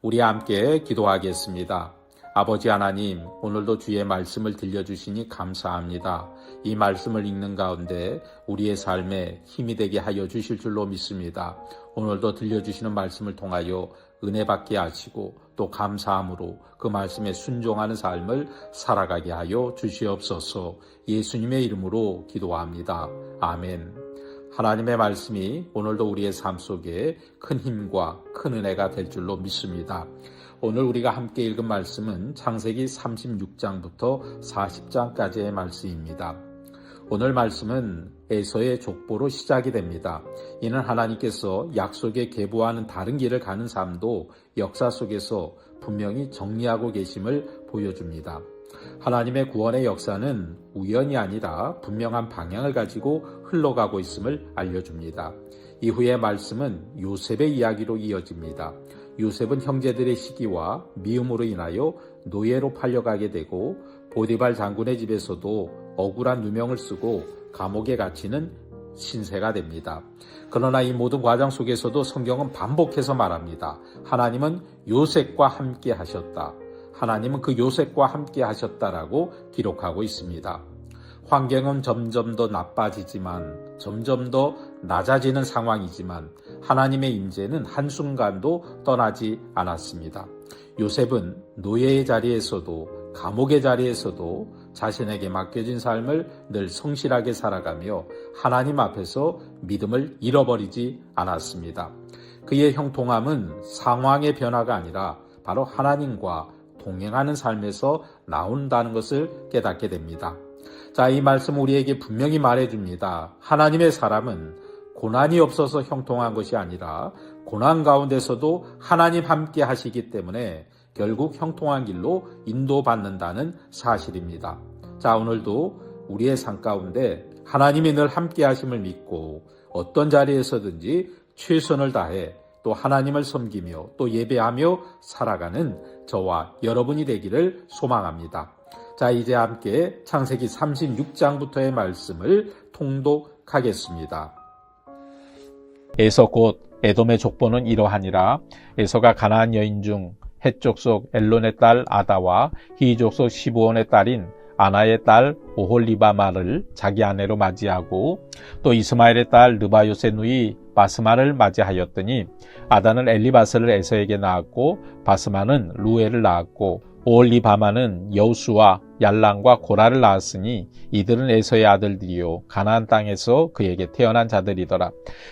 우리 함께 기도하겠습니다. 아버지 하나님, 오늘도 주의 말씀을 들려주시니 감사합니다. 이 말씀을 읽는 가운데 우리의 삶에 힘이 되게 하여 주실 줄로 믿습니다. 오늘도 들려주시는 말씀을 통하여 은혜 받게 하시고 또 감사함으로 그 말씀에 순종하는 삶을 살아가게 하여 주시옵소서. 예수님의 이름으로 기도합니다. 아멘. 하나님의 말씀이 오늘도 우리의 삶 속에 큰 힘과 큰 은혜가 될 줄로 믿습니다. 오늘 우리가 함께 읽은 말씀은 창세기 36장부터 40장까지의 말씀입니다. 오늘 말씀은 에서의 족보로 시작이 됩니다. 이는 하나님께서 약속에 계보하는 다른 길을 가는 삶도 역사 속에서 분명히 정리하고 계심을 보여줍니다. 하나님의 구원의 역사는 우연이 아니라 분명한 방향을 가지고 흘러가고 있음을 알려줍니다. 이후의 말씀은 요셉의 이야기로 이어집니다. 요셉은 형제들의 시기와 미움으로 인하여 노예로 팔려가게 되고 보디발 장군의 집에서도 억울한 누명을 쓰고 감옥에 갇히는 신세가 됩니다. 그러나 이 모든 과정 속에서도 성경은 반복해서 말합니다. 하나님은 요셉과 함께 하셨다. 하나님은 그 요셉과 함께 하셨다라고 기록하고 있습니다. 환경은 점점 더 나빠지지만 점점 더 낮아지는 상황이지만 하나님의 임재는 한순간도 떠나지 않았습니다. 요셉은 노예의 자리에서도 감옥의 자리에서도 자신에게 맡겨진 삶을 늘 성실하게 살아가며 하나님 앞에서 믿음을 잃어버리지 않았습니다. 그의 형통함은 상황의 변화가 아니라 바로 하나님과 동행하는 삶에서 나온다는 것을 깨닫게 됩니다. 자, 이 말씀 우리에게 분명히 말해줍니다. 하나님의 사람은 고난이 없어서 형통한 것이 아니라 고난 가운데서도 하나님 함께 하시기 때문에 결국 형통한 길로 인도받는다는 사실입니다. 자, 오늘도 우리의 삶 가운데 하나님이 늘 함께 하심을 믿고 어떤 자리에서든지 최선을 다해 또 하나님을 섬기며 또 예배하며 살아가는 저와 여러분이 되기를 소망합니다. 자, 이제 함께 창세기 36장부터의 말씀을 통독하겠습니다. 에서 곧 에돔의 족보는 이러하니라. 에서가 가나안 여인 중 헷 족속 엘론의 딸 아다와 히 족속 시브온의 딸인 아나의 딸 오홀리바마를 자기 아내로 맞이하고 또 이스마엘의 딸 느바요세 누이 바스마를 맞이하였더니 아다는 엘리바스를 에서에게 낳았고 바스마는 루엘을 낳았고 오홀리바마는 여우수와 얄랑과 고라를 낳았으니 이들은 에서의 아들들이요 가나안 땅에서 그에게 태어난 자들이더라.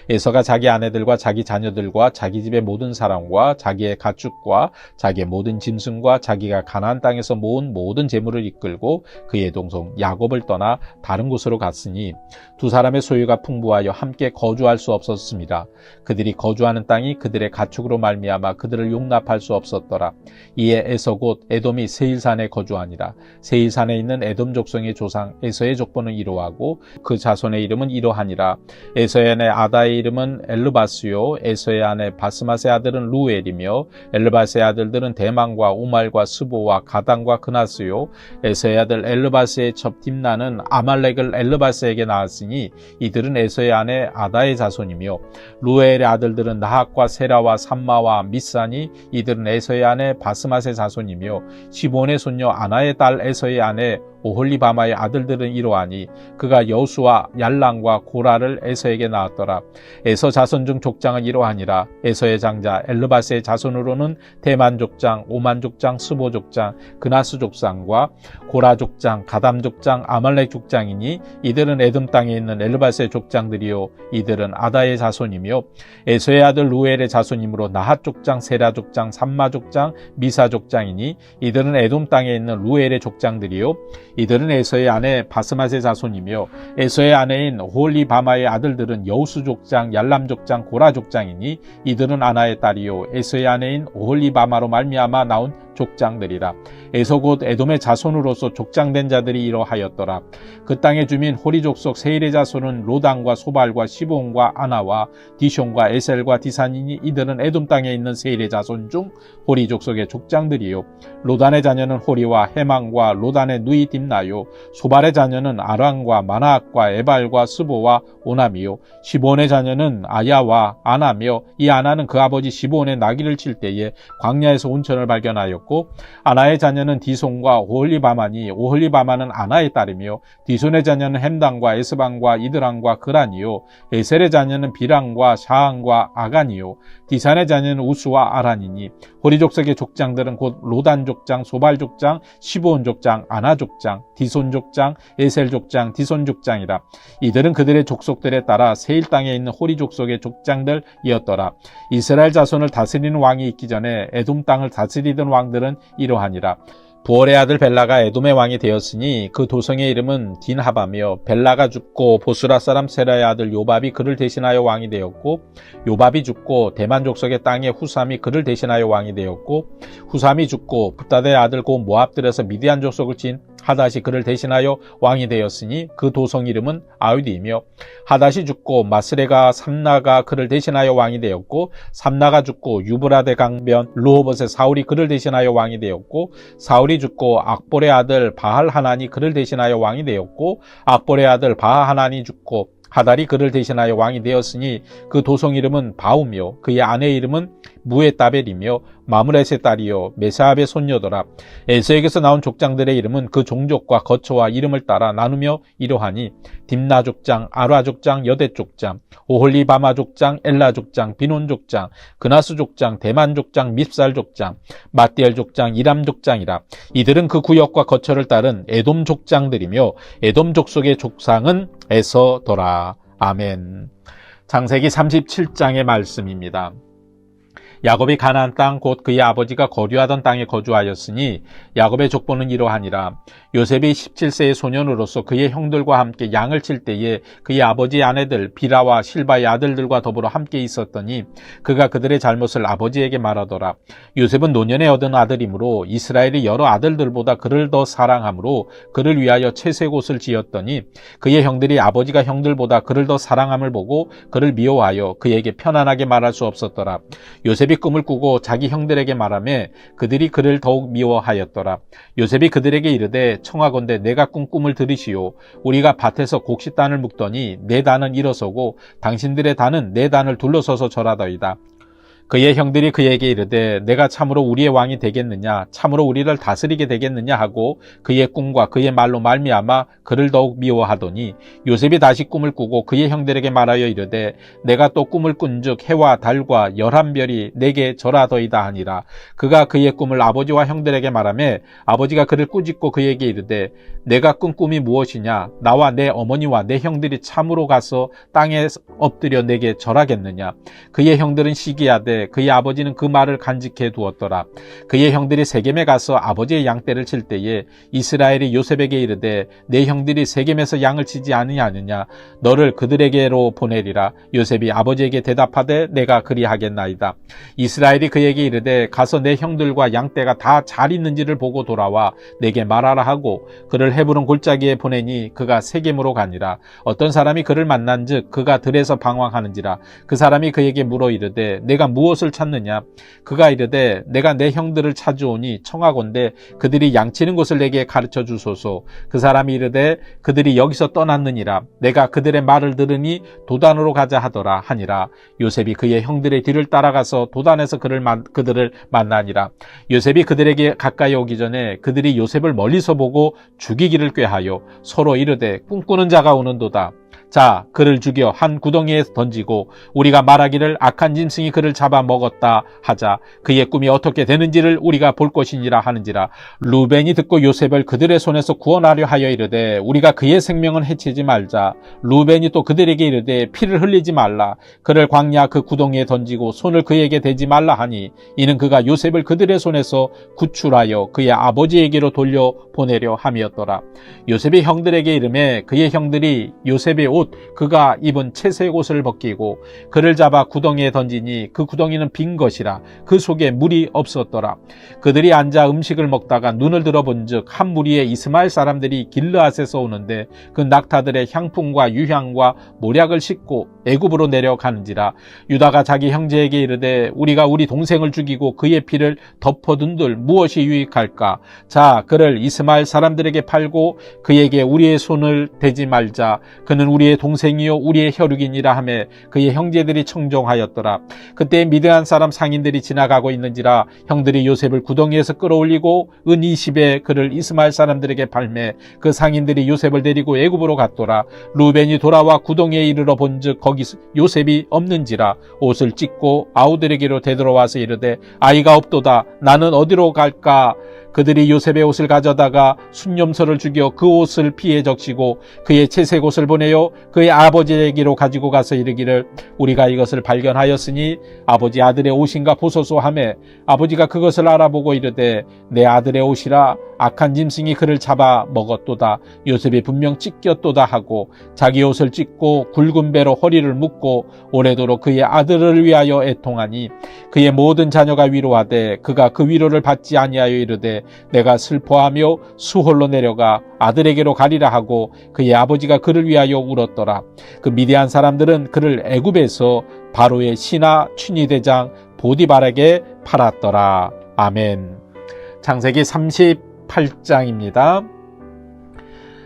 에서가 자기 아내들과 자기 자녀들과 자기 집의 모든 사람과 자기의 가축과 자기의 모든 짐승과 자기가 가나안 땅에서 모은 모든 재물을 이끌고 그의 동생 야곱을 떠나 다른 곳으로 갔으니 두 사람의 소유가 풍부하여 함께 거주할 수 없었습니다. 그들이 거주하는 땅이 그들의 가축으로 말미암아 그들을 용납할 수 없었더라. 이에 에서 곧 에돔이 세일산에 거주하니라. 세일산에 있는 에돔 족속의 조상 에서의 족보는 이러하고 그 자손의 이름은 이러하니라. 에서의 아내 아다의 이름은 엘르바스요 에서의 아내 바스맛의 아들은 루엘이며 엘르바스의 아들들은 대만과 우말과 스보와 가단과 그나스요 에서의 아들 엘르바스의 첩 딥나는 아말렉을 엘르바스에게 낳았으니 이들은 에서의 아내 아다의 자손이며 루엘의 아들들은 나핫과 세라와 삼마와 미산이 이들은 에서의 아내 바스맛의 자손이며 시본의 손녀 아나의 딸 에서의 아내 오홀리바마의 아들들은 이러하니 그가 여우수와 얄랑과 고라를 에서에게 낳았더라. 에서 자손 중 족장은 이러하니라. 에서의 장자 엘르바스의 자손으로는 대만 족장, 오만 족장, 스보 족장, 그나스 족장과 고라 족장, 가담 족장, 아말렉 족장이니 이들은 에돔 땅에 있는 엘르바스의 족장들이요 이들은 아다의 자손이며 에서의 아들 루엘의 자손이므로 나핫 족장, 세라 족장, 삼마 족장, 미사 족장이니 이들은 에돔 땅에 있는 루엘의 족장들이요 이들은 에서의 아내 바스맛의 자손이며 에서의 아내인 홀리바마의 아들들은 여우수 족장, 얄람 족장, 고라 족장이니 이들은 아나의 딸이요 에서의 아내인 홀리바마로 말미암아 나온 족장들이라. 에서 곧 에돔의 자손으로서 족장된 자들이 이러하였더라. 그 땅의 주민 호리 족속 세일의 자손은 로단과 소발과 시브온과 아나와 디숑과 에셀과 디산이니 이들은 에돔 땅에 있는 세일의 자손 중 호리 족속의 족장들이요. 로단의 자녀는 호리와 해망과 로단의 누이 딥나요. 소발의 자녀는 아랑과 마나악과 에발과 스보와 오남이요. 시브온의 자녀는 아야와 아나며 이 아나는 그 아버지 시브온의 나귀를 칠 때에 광야에서 온천을 발견하였고, 아나의 자녀는 디손과 오홀리바마니 오홀리바마는 아나의 딸이며, 디손의 자녀는 햄당과 에스방과 이드랑과 그란이요. 에셀의 자녀는 비랑과 샤항과 아간이요. 디산의 자녀는 우스와 아란이니 호리 족속의 족장들은 곧 로단 족장, 소발 족장, 시브온 족장, 아나 족장, 디손 족장, 에셀 족장, 디손 족장이라. 이들은 그들의 족속들에 따라 세일 땅에 있는 호리 족속의 족장들이었더라. 이스라엘 자손을 다스리는 왕이 있기 전에 에돔 땅을 다스리던 왕들은 이러하니라. 부올의 아들 벨라가 에돔의 왕이 되었으니 그 도성의 이름은 딘하바며, 벨라가 죽고 보스라 사람 세라의 아들 요밥이 그를 대신하여 왕이 되었고, 요밥이 죽고 대만 족속의 땅에 후삼이 그를 대신하여 왕이 되었고, 후삼이 죽고 붓다드의 아들 고 모압들에서 미디안 족속을 친 하닷이 그를 대신하여 왕이 되었으니 그 도성 이름은 아우디이며, 하닷이 죽고 마스레가 삼나가 그를 대신하여 왕이 되었고, 삼나가 죽고 유브라데 강변 르호봇의 사울이 그를 대신하여 왕이 되었고, 사울이 죽고 악볼의 아들 바할 하난이 그를 대신하여 왕이 되었고, 악볼의 아들 바하 하난이 죽고 하달이 그를 대신하여 왕이 되었으니 그 도성 이름은 바우며 그의 아내 이름은 무에따벨이며 마므렛의 딸이요 메사압의 손녀더라. 에서에게서 나온 족장들의 이름은 그 종족과 거처와 이름을 따라 나누며 이러하니 딥나 족장, 아라 족장, 여대 족장, 오홀리바마 족장, 엘라 족장, 비논 족장, 그나스 족장, 대만 족장, 밉살 족장, 마띠엘 족장, 이람 족장이라. 이들은 그 구역과 거처를 따른 에돔 족장들이며 에돔 족속의 족상은 에서더라. 아멘. 창세기 37장의 말씀입니다. 야곱이 가나안 땅 곧 그의 아버지가 거류하던 땅에 거주하였으니 야곱의 족보는 이러하니라. 요셉이 17세의 소년으로서 그의 형들과 함께 양을 칠 때에 그의 아버지의 아내들 비라와 실바의 아들들과 더불어 함께 있었더니 그가 그들의 잘못을 아버지에게 말하더라. 요셉은 노년에 얻은 아들이므로 이스라엘이 여러 아들들보다 그를 더 사랑하므로 그를 위하여 채색 옷을 지었더니 그의 형들이 아버지가 형들보다 그를 더 사랑함을 보고 그를 미워하여 그에게 편안하게 말할 수 없었더라. 요셉이 꿈을 꾸고 자기 형들에게 말하며 그들이 그를 더욱 미워하였더라. 요셉이 그들에게 이르되 청하건대 내가 꾼 꿈을 들으시오. 우리가 밭에서 곡식단을 묶더니 내 단은 일어서고 당신들의 단은 내 단을 둘러서서 절하더이다. 그의 형들이 그에게 이르되 내가 참으로 우리의 왕이 되겠느냐, 참으로 우리를 다스리게 되겠느냐 하고 그의 꿈과 그의 말로 말미암아 그를 더욱 미워하더니 요셉이 다시 꿈을 꾸고 그의 형들에게 말하여 이르되 내가 또 꿈을 꾼즉 해와 달과 11별이 내게 절하더이다 하니라. 그가 그의 꿈을 아버지와 형들에게 말하며 아버지가 그를 꾸짖고 그에게 이르되 내가 꾼 꿈이 무엇이냐, 나와 내 어머니와 내 형들이 참으로 가서 땅에 엎드려 내게 절하겠느냐. 그의 형들은 시기하되 그의 아버지는 그 말을 간직해 두었더라. 그의 형들이 세겜에 가서 아버지의 양떼를 칠 때에 이스라엘이 요셉에게 이르되 내 형들이 세겜에서 양을 치지 아니하느냐, 너를 그들에게로 보내리라. 요셉이 아버지에게 대답하되 내가 그리하겠나이다. 이스라엘이 그에게 이르되 가서 내 형들과 양떼가 다 잘 있는지를 보고 돌아와 내게 말하라 하고 그를 헤브론 골짜기에 보내니 그가 세겜으로 가니라. 어떤 사람이 그를 만난즉 그가 들에서 방황하는지라. 그 사람이 그에게 물어 이르되 내가 무엇을 찾느냐. 그가 이르되 내가 내 형들을 찾으오니 청하건대 그들이 양치는 곳을 내게 가르쳐 주소서. 그 사람이 이르되 그들이 여기서 떠났느니라. 내가 그들의 말을 들으니 도단으로 가자 하더라 하니라. 요셉이 그의 형들의 뒤를 따라가서 도단에서 그들을 만나니라. 요셉이 그들에게 가까이 오기 전에 그들이 요셉을 멀리서 보고 죽이기를 꾀하여 서로 이르되 꿈꾸는 자가 오는도다. 자, 그를 죽여 한 구덩이에 던지고 우리가 말하기를 악한 짐승이 그를 잡아 먹었다 하자. 그의 꿈이 어떻게 되는지를 우리가 볼 것이니라 하는지라. 루벤이 듣고 요셉을 그들의 손에서 구원하려 하여 이르되 우리가 그의 생명은 해치지 말자. 루벤이 또 그들에게 이르되 피를 흘리지 말라. 그를 광야 그 구덩이에 던지고 손을 그에게 대지 말라 하니 이는 그가 요셉을 그들의 손에서 구출하여 그의 아버지에게로 돌려 보내려 함이었더라. 요셉이 형들에게 이르매 그의 형들이 요셉의 옷 곧 그가 입은 채색 옷을 벗기고 그를 잡아 구덩이에 던지니 그 구덩이는 빈 것이라 그 속에 물이 없었더라. 그들이 앉아 음식을 먹다가 눈을 들어본즉 한 무리의 이스마엘 사람들이 길르앗에서 오는데 그 낙타들의 향품과 유향과 모략을 싣고 애굽으로 내려가는지라. 유다가 자기 형제에게 이르되 우리가 우리 동생을 죽이고 그의 피를 덮어둔들 무엇이 유익할까? 자, 그를 이스마엘 사람들에게 팔고 그에게 우리의 손을 대지 말자. 그는 우리의 동생이요 우리의 혈육이니라 하매 그의 형제들이 청종하였더라. 그때 미드안 사람 상인들이 지나가고 있는지라 형들이 요셉을 구덩이에서 끌어올리고 은 20에 그를 이스마엘 사람들에게 팔매 그 상인들이 요셉을 데리고 애굽으로 갔더라. 루벤이 돌아와 구덩이에 이르러 본즉 거기 요셉이 없는지라 옷을 찢고 아우들에게로 되돌아와서 이르되 아이가 없도다. 나는 어디로 갈까? 그들이 요셉의 옷을 가져다가 순념소를 죽여 그 옷을 피에 적시고 그의 채색 옷을 보내어 그의 아버지에게로 가지고 가서 이르기를 우리가 이것을 발견하였으니 아버지 아들의 옷인가 보소서 하매 아버지가 그것을 알아보고 이르되 내 아들의 옷이라 악한 짐승이 그를 잡아 먹었도다. 요셉이 분명 찢겼도다 하고 자기 옷을 찢고 굵은 배로 허리를 묶고 오래도록 그의 아들을 위하여 애통하니 그의 모든 자녀가 위로하되 그가 그 위로를 받지 아니하여 이르되 내가 슬퍼하며 수홀로 내려가 아들에게로 가리라 하고 그의 아버지가 그를 위하여 울었더라. 그 미디안 사람들은 그를 애굽에서 바로의 신하 춘희대장 보디발에게 팔았더라. 아멘. 창세기 38장입니다.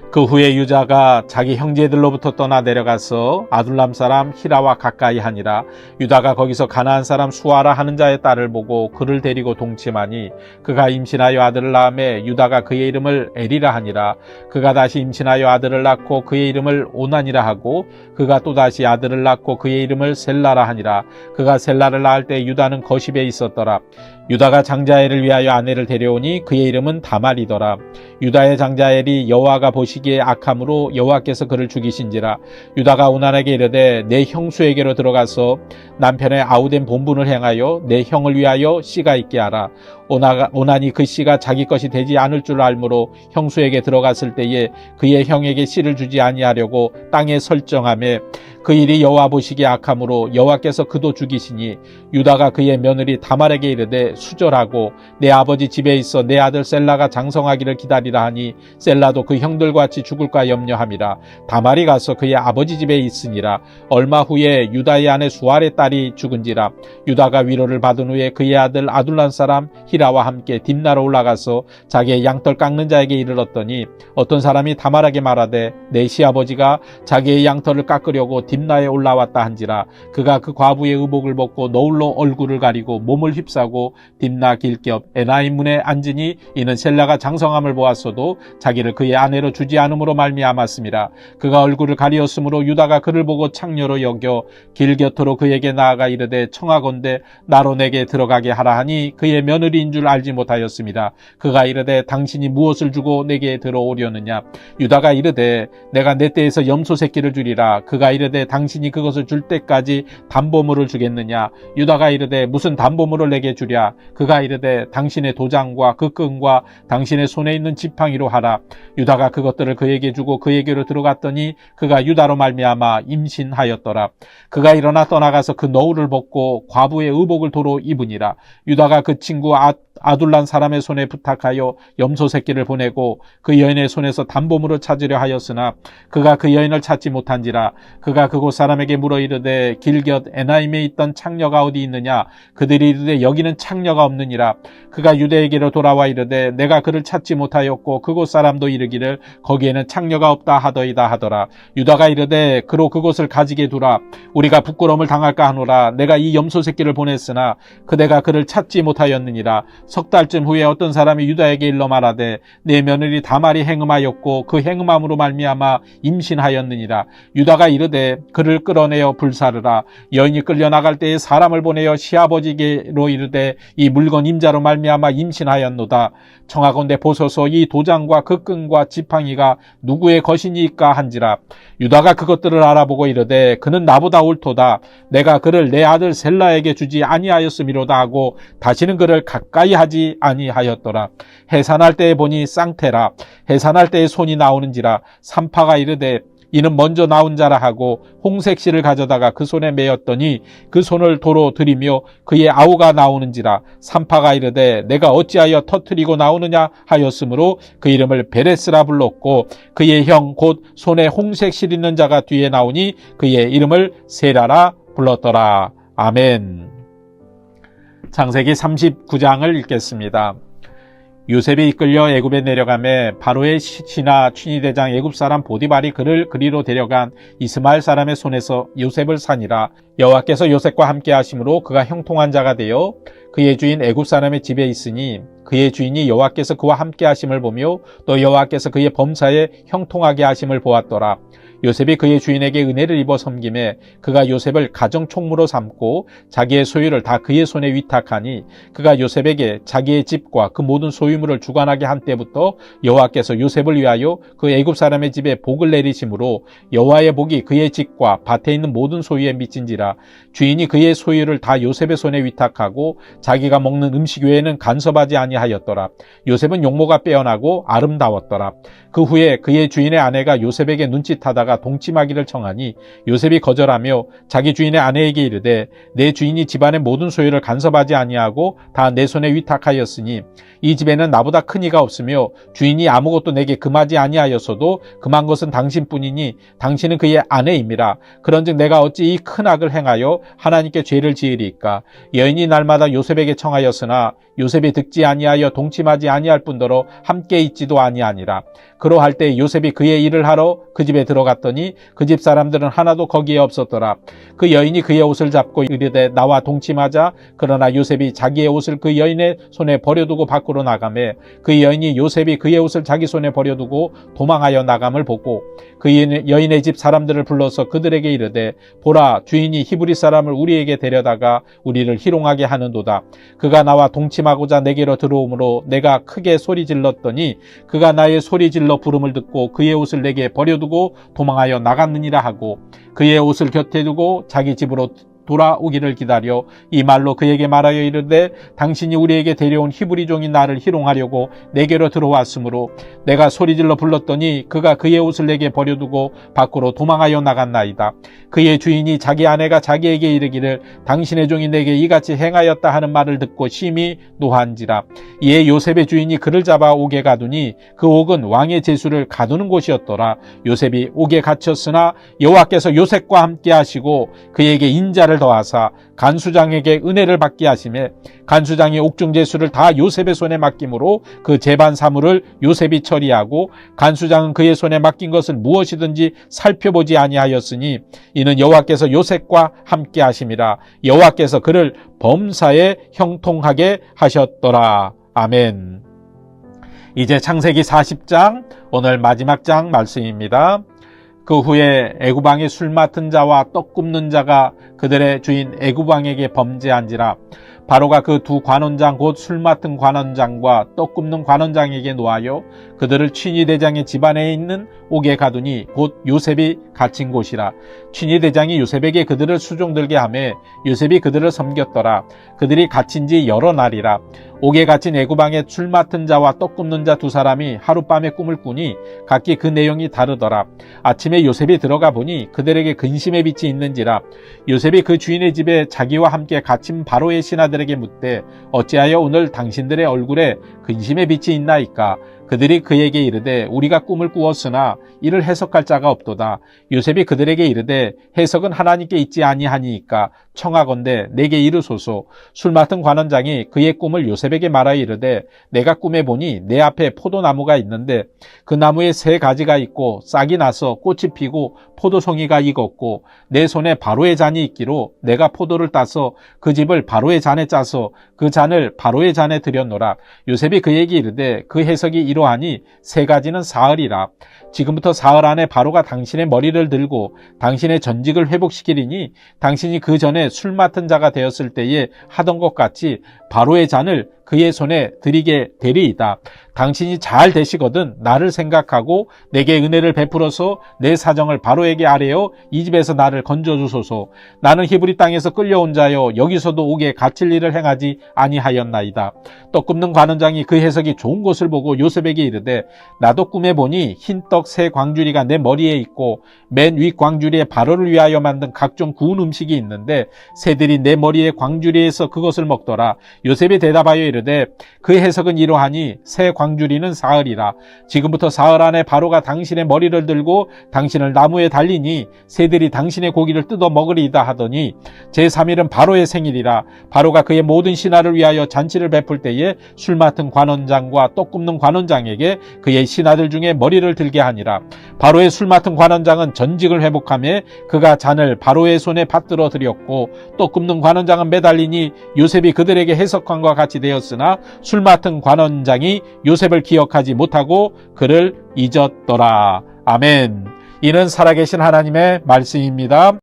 그 후에 유다가 자기 형제들로부터 떠나 내려가서 아둘람 사람 히라와 가까이 하니라. 유다가 거기서 가나안 사람 수아라 하는 자의 딸을 보고 그를 데리고 동침하니 그가 임신하여 아들을 낳음에 유다가 그의 이름을 에리라 하니라. 그가 다시 임신하여 아들을 낳고 그의 이름을 오난이라 하고 그가 또다시 아들을 낳고 그의 이름을 셀라라 하니라. 그가 셀라를 낳을 때 유다는 거십에 있었더라. 유다가 장자엘을 위하여 아내를 데려오니 그의 이름은 다말이더라. 유다의 장자엘이 여호와가 보시기에 악함으로 여호와께서 그를 죽이신지라. 유다가 오난에게 이르되 내 형수에게로 들어가서 남편의 아우된 본분을 행하여 내 형을 위하여 씨가 있게 하라. 오난이 그 씨가 자기 것이 되지 않을 줄 알므로 형수에게 들어갔을 때에 그의 형에게 씨를 주지 아니하려고 땅에 설정하며 그 일이 여호와 보시기에 악함으로 여호와께서 그도 죽이시니 유다가 그의 며느리 다말에게 이르되 수절하고 내 아버지 집에 있어 내 아들 셀라가 장성하기를 기다리라 하니 셀라도 그 형들과 같이 죽을까 염려함이라. 다말이 가서 그의 아버지 집에 있으니라. 얼마 후에 유다의 아내 수알의 딸이 죽은지라. 유다가 위로를 받은 후에 그의 아들 아둘람 사람 히라와 함께 딥나로 올라가서 자기의 양털 깎는 자에게 이르렀더니 어떤 사람이 다말에게 말하되 내 시아버지가 자기의 양털을 깎으려고 딥나에 올라왔다 한지라. 그가 그 과부의 의복을 벗고 너울로 얼굴을 가리고 몸을 휩싸고 딥나 길겹 에나임 문에 앉으니 이는 셀라가 장성함을 보았어도 자기를 그의 아내로 주지 않음으로 말미암았음이라. 그가 얼굴을 가리었으므로 유다가 그를 보고 창녀로 여겨 길 곁으로 그에게 나아가 이르되 청하건대 나로 내게 들어가게 하라 하니 그의 며느리인 줄 알지 못하였습니다. 그가 이르되 당신이 무엇을 주고 내게 들어오려느냐. 유다가 이르되 내가 내 떼에서 염소 새끼를 주리라. 그가 이르되 당신이 그것을 줄 때까지 담보물을 주겠느냐. 유다가 이르되 무슨 담보물을 내게 주랴. 그가 이르되 당신의 도장과 그 끈과 당신의 손에 있는 지팡이로 하라. 유다가 그것들을 그에게 주고 그에게로 들어갔더니 그가 유다로 말미암아 임신하였더라. 그가 일어나 떠나가서 그 너울을 벗고 과부의 의복을 도로 입으니라. 유다가 그 친구 아둘란 사람의 손에 부탁하여 염소 새끼를 보내고 그 여인의 손에서 담보물을 찾으려 하였으나 그가 그 여인을 찾지 못한지라. 그가 그곳 사람에게 물어 이르되 길곁 에나임에 있던 창녀가 어디 있느냐. 그들이 이르되 여기는 창녀가 없느니라. 그가 유대에게로 돌아와 이르되 내가 그를 찾지 못하였고 그곳 사람도 이르기를 거기에는 창녀가 없다 하더이다 하더라. 유다가 이르되 그로 그곳을 가지게 두라. 우리가 부끄러움을 당할까 하노라. 내가 이 염소 새끼를 보냈으나 그대가 그를 찾지 못하였느니라. 석 달쯤 후에 어떤 사람이 유다에게 일러 말하되 내 며느리 다말이 행음하였고 그 행음함으로 말미암아 임신하였느니라. 유다가 이르되 그를 끌어내어 불사르라. 여인이 끌려나갈 때에 사람을 보내어 시아버지에게로 이르되 이 물건 임자로 말미암아 임신하였노다. 청하건대 보소서 이 도장과 그 끈과 지팡이가 누구의 것이니까 한지라. 유다가 그것들을 알아보고 이르되 그는 나보다 옳도다. 내가 그를 내 아들 셀라에게 주지 아니하였음이로다 하고 다시는 그를 가까이 하지 아니하였더라. 해산할 때에 보니 쌍태라. 해산할 때에 손이 나오는지라. 산파가 이르되 이는 먼저 나온 자라 하고 홍색실을 가져다가 그 손에 메었더니 그 손을 도로 들이며 그의 아우가 나오는지라 산파가 이르되 내가 어찌하여 터뜨리고 나오느냐 하였으므로 그 이름을 베레스라 불렀고 그의 형 곧 손에 홍색실 있는 자가 뒤에 나오니 그의 이름을 세라라 불렀더라. 아멘. 창세기 39장을 읽겠습니다. 요셉이 이끌려 애굽에 내려가매 바로의 신하 춘희대장 애굽 사람 보디발이 그를 그리로 데려간 이스마엘 사람의 손에서 요셉을 사니라. 여호와께서 요셉과 함께 하심으로 그가 형통한 자가 되어 그의 주인 애굽 사람의 집에 있으니 그의 주인이 여호와께서 그와 함께 하심을 보며 또 여호와께서 그의 범사에 형통하게 하심을 보았더라. 요셉이 그의 주인에게 은혜를 입어 섬김에 그가 요셉을 가정 총무로 삼고 자기의 소유를 다 그의 손에 위탁하니 그가 요셉에게 자기의 집과 그 모든 소유물을 주관하게 한 때부터 여호와께서 요셉을 위하여 그 애굽 사람의 집에 복을 내리심으로 여호와의 복이 그의 집과 밭에 있는 모든 소유에 미친지라. 주인이 그의 소유를 다 요셉의 손에 위탁하고 자기가 먹는 음식 외에는 간섭하지 아니하였더라. 요셉은 용모가 빼어나고 아름다웠더라. 그 후에 그의 주인의 아내가 요셉에게 눈짓하다가 동침하기를 청하니 요셉이 거절하며 자기 주인의 아내에게 이르되 내 주인이 집안의 모든 소유를 간섭하지 아니하고 다 내 손에 위탁하였으니 이 집에는 나보다 큰 이가 없으며 주인이 아무것도 내게 금하지 아니하였어도 금한 것은 당신뿐이니 당신은 그의 아내임이라. 그런즉 내가 어찌 이 큰 악을 행하여 하나님께 죄를 지으리이까. 여인이 날마다 요셉에게 청하였으나 요셉이 듣지 아니하여 동침하지 아니할 뿐더러 함께 있지도 아니하니라. 그러할 때 요셉이 그의 일을 하러 그 집에 들어갔더니 그 집 사람들은 하나도 거기에 없었더라. 그 여인이 그의 옷을 잡고 이르되 나와 동침하자. 그러나 요셉이 자기의 옷을 그 여인의 손에 버려두고 밖으로 나가매 그 여인이 요셉이 그의 옷을 자기 손에 버려두고 도망하여 나감을 보고 그 여인의 집 사람들을 불러서 그들에게 이르되 보라 주인이 히브리 사람을 우리에게 데려다가 우리를 희롱하게 하는도다. 그가 나와 동침하고자 내게로 들어오므로 내가 크게 소리 질렀더니 그가 나의 소리 질러 부름을 듣고 그의 옷을 내게 버려두고 도망하여 나갔느니라 하고 그의 옷을 곁에 두고 자기 집으로 돌아오기를 기다려 이 말로 그에게 말하여 이르되 당신이 우리에게 데려온 히브리 종이 나를 희롱하려고 내게로 들어왔으므로 내가 소리질러 불렀더니 그가 그의 옷을 내게 버려두고 밖으로 도망하여 나갔나이다. 그의 주인이 자기 아내가 자기에게 이르기를 당신의 종이 내게 이같이 행하였다 하는 말을 듣고 심히 노한지라. 이에 요셉의 주인이 그를 잡아 옥에 가두니 그 옥은 왕의 제수를 가두는 곳이었더라. 요셉이 옥에 갇혔으나 여호와께서 요셉과 함께 하시고 그에게 인자를 더하사 간수장에게 은혜를 받게 하시매 간수장이 옥중제수를 다 요셉의 손에 맡김으로 그 재반 사물을 요셉이 처리하고 간수장은 그의 손에 맡긴 것을 무엇이든지 살펴보지 아니하였으니 이는 여호와께서 요셉과 함께 하심이라. 여호와께서 그를 범사에 형통하게 하셨더라. 아멘. 이제 창세기 40장 오늘 마지막 장 말씀입니다. 그 후에 애굽 왕의 술 맡은 자와 떡 굽는 자가 그들의 주인 애굽 왕에게 범죄한지라. 바로가 그 두 관원장 곧 술 맡은 관원장과 떡 굽는 관원장에게 노하여 그들을 춘희대장의 집안에 있는 옥에 가두니 곧 요셉이 갇힌 곳이라. 춘희대장이 요셉에게 그들을 수종들게 하매 요셉이 그들을 섬겼더라. 그들이 갇힌 지 여러 날이라. 옥에 갇힌 애굽 왕의 술 맡은 자와 떡 굽는 자 두 사람이 하룻밤에 꿈을 꾸니 각기 그 내용이 다르더라. 아침에 요셉이 들어가 보니 그들에게 근심의 빛이 있는지라. 요셉이 그 주인의 집에 자기와 함께 갇힌 바로의 신하들에게 묻되 어찌하여 오늘 당신들의 얼굴에 근심의 빛이 있나이까. 그들이 그에게 이르되 우리가 꿈을 꾸었으나 이를 해석할 자가 없도다. 요셉이 그들에게 이르되 해석은 하나님께 있지 아니하니이까 청하건대 내게 이르소서. 술 맡은 관원장이 그의 꿈을 요셉에게 말하여 이르되 내가 꿈에 보니 내 앞에 포도나무가 있는데 그 나무에 세 가지가 있고 싹이 나서 꽃이 피고 포도송이가 익었고 내 손에 바로의 잔이 있기로 내가 포도를 따서 그 집을 바로의 잔에 짜서 그 잔을 바로의 잔에 들였노라. 요셉이 그에게 이르되 그 해석이 이러하니 세 가지는 사흘이라. 지금부터 사흘 안에 바로가 당신의 머리를 들고 당신의 전직을 회복시키리니 당신이 그 전에 술 맡은 자가 되었을 때에 하던 것 같이 바로의 잔을 그의 손에 드리게 되리이다. 당신이 잘 되시거든 나를 생각하고 내게 은혜를 베풀어서 내 사정을 바로에게 아뢰어 이 집에서 나를 건져주소서. 나는 히브리 땅에서 끌려온 자여 여기서도 옥에 갇힐 일을 행하지 아니하였나이다. 떡 굽는 관원장이 그 해석이 좋은 것을 보고 요셉에게 이르되 나도 꿈에 보니 흰떡 세 광주리가 내 머리에 있고 맨 위 광주리에 바로를 위하여 만든 각종 구운 음식이 있는데 새들이 내 머리에 광주리에서 그것을 먹더라. 요셉이 대답하여 이르되 그 해석은 이러하니 새 광주리는 사흘이라. 지금부터 사흘 안에 바로가 당신의 머리를 들고 당신을 나무에 달리니 새들이 당신의 고기를 뜯어 먹으리이다 하더니 제3일은 바로의 생일이라. 바로가 그의 모든 신하를 위하여 잔치를 베풀 때에 술 맡은 관원장과 떡 굽는 관원장에게 그의 신하들 중에 머리를 들게 하니라. 바로의 술 맡은 관원장은 전직을 회복하며 그가 잔을 바로의 손에 받들어 드렸고 떡 굽는 관원장은 매달리니 요셉이 그들에게 해석한과 같이 되었으나 술 맡은 관원장이 요셉을 기억하지 못하고 그를 잊었더라. 아멘. 이는 살아계신 하나님의 말씀입니다.